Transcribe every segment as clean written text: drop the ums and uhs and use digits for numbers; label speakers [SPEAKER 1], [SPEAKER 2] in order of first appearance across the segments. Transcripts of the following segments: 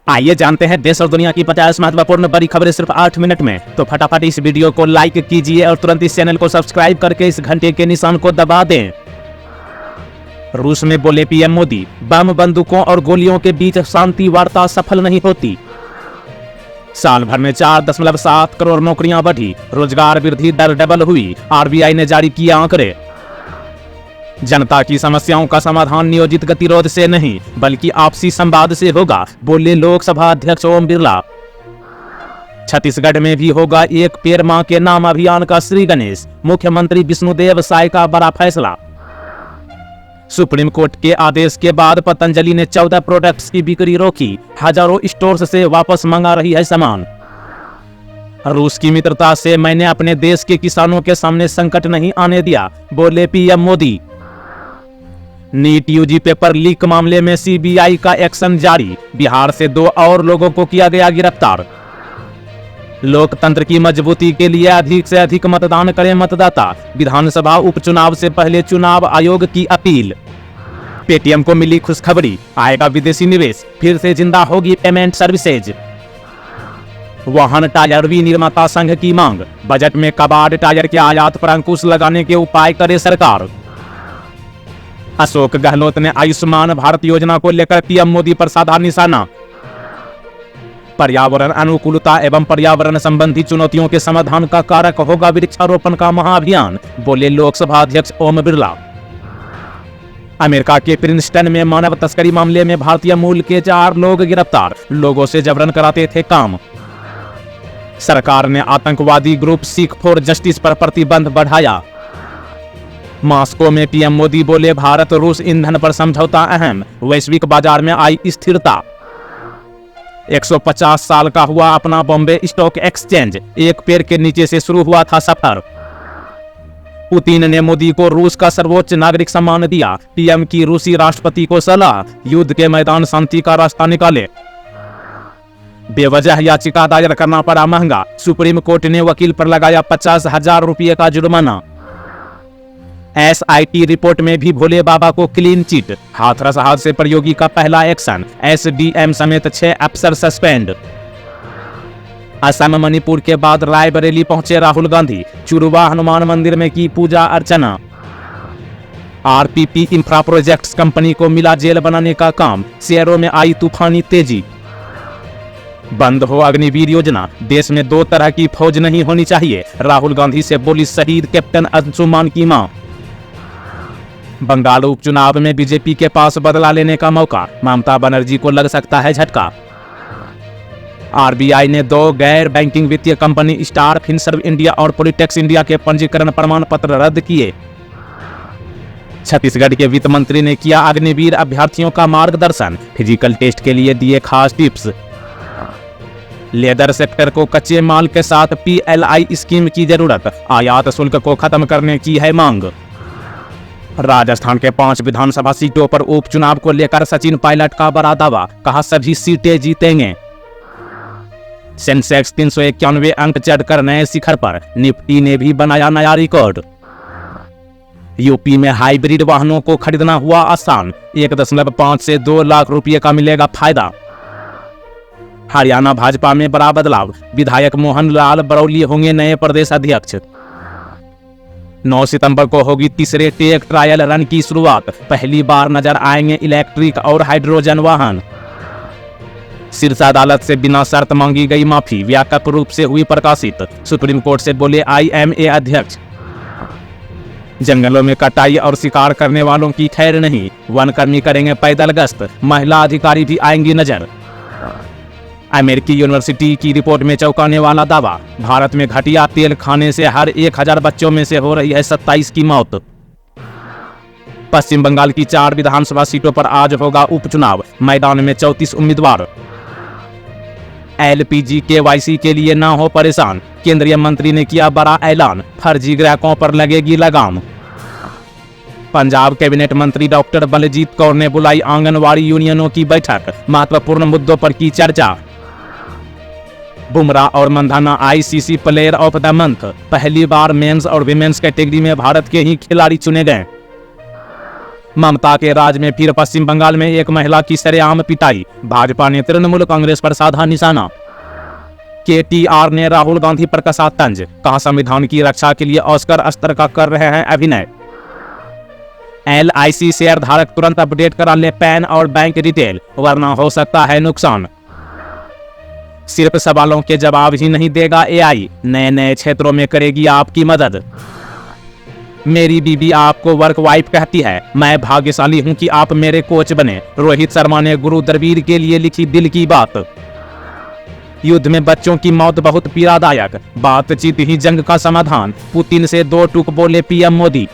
[SPEAKER 1] आइए जानते हैं देश और दुनिया की 50 महत्वपूर्ण बड़ी खबरें सिर्फ 8 मिनट में। तो फटाफट इस वीडियो को लाइक कीजिए और तुरंत इस चैनल को सब्सक्राइब करके इस घंटे के निशान को दबा दें। रूस में बोले पीएम मोदी, बम बंदूकों और गोलियों के बीच शांति वार्ता सफल नहीं होती। साल भर में 4.7 करोड़ नौकरियां बढ़ी, रोजगार वृद्धि दर डबल हुई, आरबीआई ने जारी किए आंकड़े। जनता की समस्याओं का समाधान नियोजित गतिरोध से नहीं बल्कि आपसी संवाद से होगा, बोले लोकसभा अध्यक्ष ओम बिरला। छत्तीसगढ़ में भी होगा एक पेड़ मां के नाम अभियान का श्री गणेश, मुख्यमंत्री विष्णुदेव साय का बड़ा फैसला। सुप्रीम कोर्ट के आदेश के बाद पतंजलि ने 14 प्रोडक्ट्स की बिक्री रोकी, हजारों स्टोर्स से वापस मंगा रही है सामान। रूस की मित्रता से मैंने अपने देश के किसानों के सामने संकट नहीं आने दिया, बोले PM Modi. NEET UG paper leak मामले में सीबीआई का एक्शन जारी, बिहार से 2 और लोगों को किया गया गिरफ्तार। लोकतंत्र की मजबूती के लिए अधिक से अधिक मतदान करें मतदाता, विधानसभा उपचुनाव से पहले चुनाव आयोग की अपील। पेटीएम को मिली खुशखबरी, आएगा विदेशी निवेश, फिर से जिंदा होगी पेमेंट सर्विसेज। वाहन टायर विनिर्माता संघ की मांग, बजट में कबाड़ टायर के आयात पर अंकुश लगाने के उपाय करे सरकार। अशोक गहलोत ने आयुष्मान भारत योजना को लेकर पीएम मोदी पर साधा निशाना। पर्यावरण अनुकूलता एवं पर्यावरण संबंधी चुनौतियों के समाधान का कारक होगा वृक्षारोपण का महाअभियान, बोले लोकसभा अध्यक्ष ओम बिरला। अमेरिका के प्रिंसटन में मानव तस्करी मामले में भारतीय मूल के 4 लोग गिरफ्तार, लोगों से जबरन कराते थे काम। सरकार ने आतंकवादी ग्रुप सिख फॉर जस्टिस पर प्रतिबंध बढ़ाया। मॉस्को में पीएम मोदी बोले, भारत रूस ईंधन पर समझौता अहम, वैश्विक बाजार में आई स्थिरता। 150 साल का हुआ अपना बॉम्बे स्टॉक एक्सचेंज, एक पेड़ के नीचे से शुरू हुआ था सफर। पुतिन ने मोदी को रूस का सर्वोच्च नागरिक सम्मान दिया, पीएम की रूसी राष्ट्रपति को सलाह, युद्ध के मैदान शांति का रास्ता निकाले। बेवजह याचिका दायर करना पड़ा महंगा, सुप्रीम कोर्ट ने वकील पर लगाया 50,000 रुपये का जुर्माना। एसआईटी रिपोर्ट में भी भोले बाबा को क्लीन चिट, हाथरस हादसे पर योगी का पहला एक्शन, एसडीएम समेत 6 अफसर सस्पेंड। असम मणिपुर के बाद रायबरेली पहुंचे राहुल गांधी, चुरुवा हनुमान मंदिर में की पूजा अर्चना। आरपीपी इंफ्रा प्रोजेक्ट्स कंपनी को मिला जेल बनाने का काम, शेयरों में आई तूफानी तेजी। बंद हो अग्निवीर योजना, देश में 2 तरह की फौज नहीं होनी चाहिए, राहुल गांधी से बोली शहीद कैप्टन अंशुमान की मां। बंगाल उपचुनाव में बीजेपी के पास बदला लेने का मौका, ममता बनर्जी को लग सकता है झटका। आरबीआई ने 2 गैर बैंकिंग वित्तीय कंपनी स्टार फिनसर्व इंडिया और पॉलिटेक्स इंडिया के पंजीकरण प्रमाण पत्र रद्द किए। छत्तीसगढ़ के वित्त मंत्री ने किया अग्निवीर अभ्यर्थियों का मार्गदर्शन, फिजिकल टेस्ट के लिए दिए खास टिप्स। लेदर सेक्टर को कच्चे माल के साथ पीएलआई स्कीम की जरूरत, आयात शुल्क को खत्म करने की है मांग। राजस्थान के 5 विधानसभा सीटों पर उपचुनाव को लेकर सचिन पायलट का बड़ा दावा, कहा सभी सीटें जीतेंगे। सेंसेक्स 391 अंक चढ़कर नए शिखर पर, निफ्टी ने भी बनाया नया रिकॉर्ड। यूपी में हाइब्रिड वाहनों को खरीदना हुआ आसान, 1.5 से 2 लाख रुपये का मिलेगा फायदा। हरियाणा भाजपा में बड़ा बदलाव, विधायक मोहन लाल बरौली होंगे नए प्रदेश अध्यक्ष। 9 सितंबर को होगी तीसरे टेक ट्रायल रन की शुरुआत, पहली बार नजर आएंगे इलेक्ट्रिक और हाइड्रोजन वाहन। शीर्ष अदालत से बिना शर्त मांगी गई माफी, व्यापक रूप से हुई प्रकाशित, सुप्रीम कोर्ट से बोले आईएमए अध्यक्ष। जंगलों में कटाई और शिकार करने वालों की खैर नहीं, वनकर्मी करेंगे पैदल गश्त, महिला अधिकारी भी आएंगी नजर। अमेरिकी यूनिवर्सिटी की रिपोर्ट में चौंकाने वाला दावा, भारत में घटिया तेल खाने से हर 1000 बच्चों में से हो रही है 27 की मौत। पश्चिम बंगाल की 4 विधानसभा सीटों पर आज होगा उपचुनाव, मैदान में 34 उम्मीदवार। एलपीजी केवाईसी के लिए ना हो परेशान, केंद्रीय मंत्री ने किया बड़ा ऐलान, फर्जी ग्राहकों पर लगेगी लगाम। पंजाब कैबिनेट मंत्री डॉक्टर बलजीत कौर ने बुलाई आंगनवाड़ी यूनियनों की बैठक, महत्वपूर्ण मुद्दों पर की चर्चा। बुमराह और Mandhana ICC player of the month, पहली बार मेंस और विमेंस कैटेगरी में भारत के ही खिलाड़ी चुने गए। ममता के राज में फिर पश्चिम बंगाल में एक महिला की सरेआम पिटाई, भाजपा ने तृणमूल कांग्रेस पर साधा निशाना। KTR ने राहुल गांधी पर कसा तंज, कहा संविधान की रक्षा के लिए ऑस्कर स्तर का कर रहे हैं अभिनय। LIC शेयर धारक तुरंत अपडेट करा ले पैन और बैंक डिटेल, वरना हो सकता है नुकसान। सिर्फ सवालों के जवाब ही नहीं देगा AI, नए नए क्षेत्रों में करेगी आपकी मदद। मेरी बीबी आपको वर्क वाइफ कहती है, मैं भाग्यशाली हूं कि आप मेरे कोच बने, रोहित शर्मा ने गुरु द्रविड़ के लिए लिखी दिल की बात। युद्ध में बच्चों की मौत बहुत पीड़ादायक, बातचीत ही जंग का समाधान, पुतिन से 2 टूक बोले PM मोदी।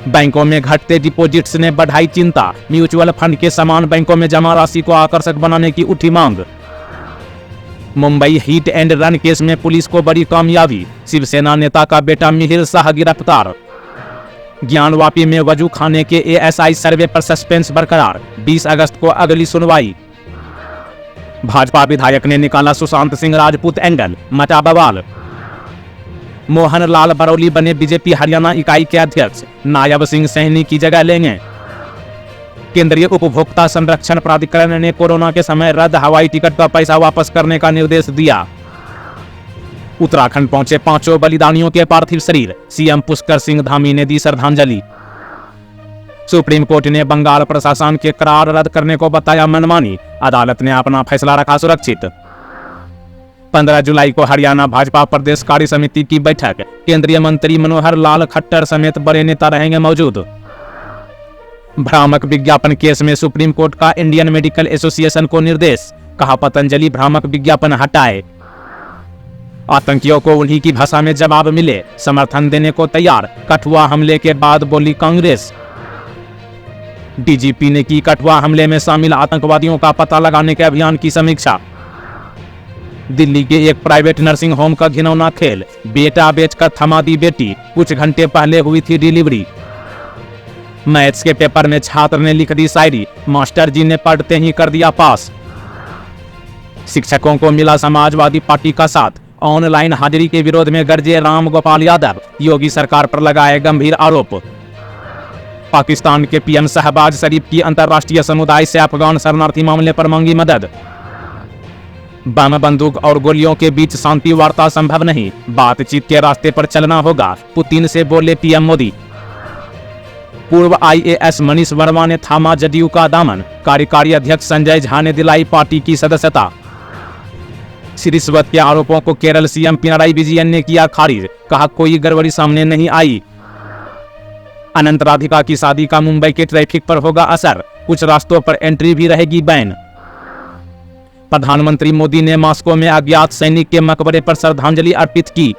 [SPEAKER 1] बैंकों में घटते डिपॉजिट्स ने बढ़ाई चिंता, म्यूचुअल फंड के समान बैंकों में जमा राशि को आकर्षक बनाने की उठी मांग। Mumbai hit and run case में पुलिस को बड़ी कामयाबी, शिवसेना नेता का बेटा मिहिर शाह गिरफ्तार। ज्ञानवापी में वजू खाने के ASI सर्वे पर सस्पेंस बरकरार, 20 अगस्त को अगली सुनवाई। भाजपा विधायक ने निकाला सुशांत सिंह राजपूत एंगल, मचा बवाल। मोहन लाल बरौली बने बीजेपी हरियाणा इकाई के अध्यक्ष, नायब सिंह सैनी की जगह लेंगे। केंद्रीय उपभोक्ता संरक्षण प्राधिकरण ने कोरोना के समय रद्द हवाई टिकट का पैसा वापस करने का निर्देश दिया। उत्तराखंड पहुंचे 5 बलिदानियों के पार्थिव शरीर, CM पुष्कर सिंह धामी ने दी श्रद्धांजलि। सुप्रीम कोर्ट ने बंगाल प्रशासन के करार रद्द करने को बताया मनमानी, अदालत ने अपना फैसला रखा सुरक्षित। 15 जुलाई को हरियाणा भाजपा प्रदेश कार्य समिति की बैठक, केंद्रीय मंत्री मनोहर लाल खट्टर समेत बड़े नेता रहेंगे मौजूद। भ्रामक विज्ञापन केस में सुप्रीम कोर्ट का इंडियन मेडिकल एसोसिएशन को निर्देश, कहा पतंजलि भ्रामक विज्ञापन हटाए। आतंकियों को उन्हीं की भाषा में जवाब मिले, समर्थन देने को तैयार, कठुआ हमले के बाद बोली कांग्रेस। DGP ने की कठुआ हमले में शामिल आतंकवादियों का पता लगाने के अभियान की समीक्षा। दिल्ली के एक प्राइवेट नर्सिंग होम का घिनौना खेल, बेटा बेचकर थमा दी बेटी, कुछ घंटे पहले हुई थी डिलीवरी। मैथ्स के पेपर में छात्र ने लिख दी शायरी, मास्टर जी ने पढ़ते ही कर दिया पास। शिक्षकों को मिला समाजवादी पार्टी का साथ, ऑनलाइन हाजिरी के विरोध में गरजे राम गोपाल यादव, योगी सरकार पर लगाए गंभीर आरोप। पाकिस्तान के PM शहबाज शरीफ की अंतर्राष्ट्रीय समुदाय से अफगान शरणार्थी मामले पर मांगी मदद। बम बंदूक और गोलियों के बीच शांति वार्ता संभव नहीं, बातचीत के रास्ते पर चलना होगा, पुतिन से बोले PM मोदी। पूर्व IAS मनीष वर्मा ने थामा जदयू का दामन, कार्यकारी अध्यक्ष संजय झा ने दिलाई पार्टी की सदस्यता। रिश्वत के आरोपों को केरल CM पिनराई विजयन ने किया खारिज, कहा कोई गड़बड़ी सामने नहीं आई। अनंत राधिका की शादी का मुंबई के ट्रैफिक पर होगा असर, कुछ रास्तों पर एंट्री भी रहेगी बैन। प्रधानमंत्री मोदी ने मॉस्को में अज्ञात सैनिक के मकबरे पर श्रद्धांजलि अर्पित की।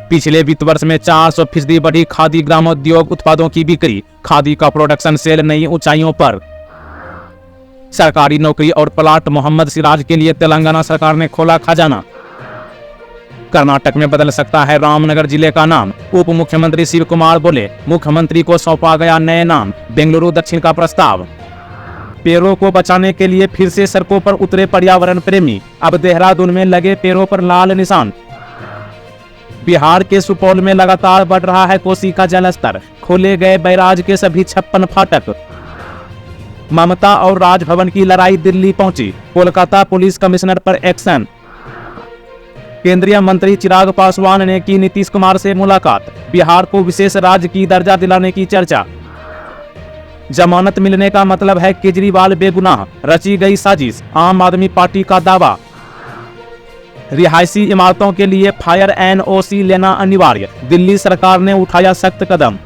[SPEAKER 1] पिछले वित्त वर्ष में 400% बढ़ी खादी ग्रामोद्योग उत्पादों की बिक्री, खादी का प्रोडक्शन सेल नई ऊंचाइयों पर। सरकारी नौकरी और प्लाट मोहम्मद सिराज के लिए तेलंगाना सरकार ने खोला खजाना। कर्नाटक में बदल सकता है रामनगर जिले का नाम, उप मुख्यमंत्री शिव कुमार बोले, मुख्यमंत्री को सौंपा गया नए नाम, बेंगलुरु दक्षिण का प्रस्ताव। पेड़ों को बचाने के लिए फिर से सड़कों पर उतरे पर्यावरण प्रेमी, अब देहरादून में लगे पेड़ों पर लाल निशान। बिहार के सुपौल में लगातार बढ़ रहा है कोसी का जलस्तर, खोले गए बैराज के सभी 56 फाटक। ममता और राजभवन की लड़ाई दिल्ली पहुंची, कोलकाता पुलिस कमिश्नर पर एक्शन। केंद्रीय मंत्री चिराग पासवान ने की नीतीश कुमार से मुलाकात, बिहार को विशेष राज्य की दर्जा दिलाने की चर्चा। जमानत मिलने का मतलब है केजरीवाल बेगुनाह, रची गई साजिश, आम आदमी पार्टी का दावा। रिहायशी इमारतों के लिए फायर NOC लेना अनिवार्य, दिल्ली सरकार ने उठाया सख्त कदम।